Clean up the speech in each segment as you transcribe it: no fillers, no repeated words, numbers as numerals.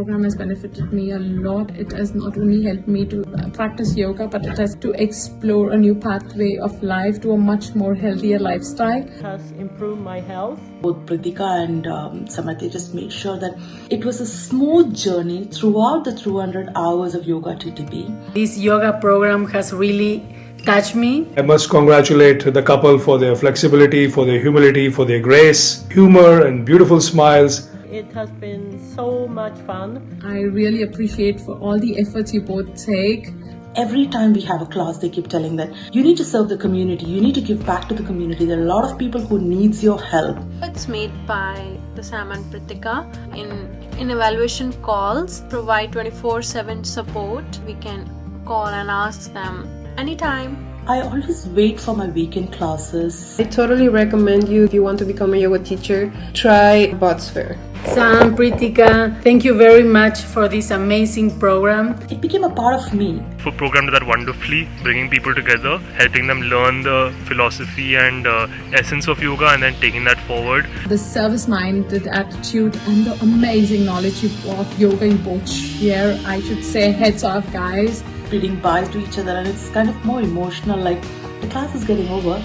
program has benefited me a lot. It has not only helped me to practice yoga, but it has to explore a new pathway of life to a much more healthier lifestyle. It has improved my health. Both Pritika and Samarthi just made sure that it was a smooth journey throughout the 200 hours of yoga TTP. This yoga program has really touched me. I must congratulate the couple for their flexibility, for their humility, for their grace, humor and beautiful smiles. It has been so much fun. I really appreciate for all the efforts you both take. Every time we have a class, they keep telling that you need to serve the community, you need to give back to the community. There are a lot of people who needs your help. It's made by the Sam and Pritika in evaluation calls, provide 24/7 support. We can call and ask them anytime. I always wait for my weekend classes. I totally recommend you, if you want to become a yoga teacher, try Bodsphere. Sam, Pritika, thank you very much for this amazing program. It became a part of me. For programmed that wonderfully, bringing people together, helping them learn the philosophy and essence of yoga and then taking that forward. The service-minded attitude and the amazing knowledge of yoga you both share. I should say heads off, guys. Reading bye to each other, and it's kind of more emotional, like the class is getting over.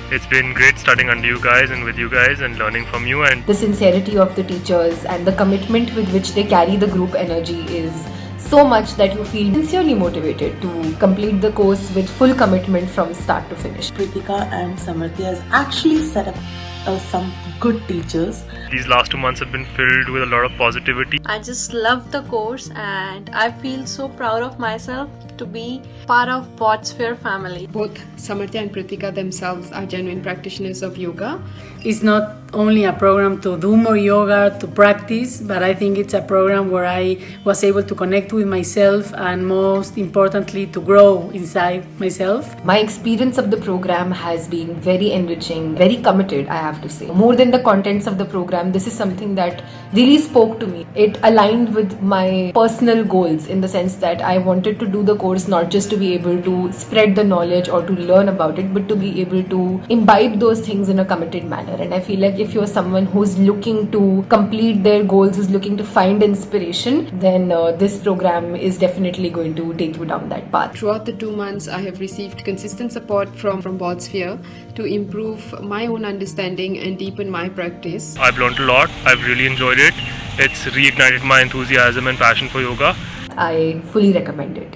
It's been great studying under you guys and with you guys and learning from you. And the sincerity of the teachers and the commitment with which they carry the group energy is so much that you feel sincerely motivated to complete the course with full commitment from start to finish. Pritika and Samarthi has actually set up some good teachers. These last 2 months have been filled with a lot of positivity. I just love the course and I feel so proud of myself to be part of Bodsphere family. Both Samarthi and Pritika themselves are genuine practitioners of yoga. It's not only a program to do more yoga, to practice, but I think it's a program where I was able to connect with myself and most importantly to grow inside myself. My experience of the program has been very enriching, very committed, I have to say. More than the contents of the program, this is something that really spoke to me. It aligned with my personal goals in the sense that I wanted to do the course not just to be able to spread the knowledge or to learn about it, but to be able to imbibe those things in a committed manner. And I feel like if you're someone who's looking to complete their goals, who's looking to find inspiration, then this program is definitely going to take you down that path. Throughout the 2 months, I have received consistent support from Bodsphere to improve my own understanding and deepen my practice. I've learned a lot. I've really enjoyed it. It's reignited my enthusiasm and passion for yoga. I fully recommend it.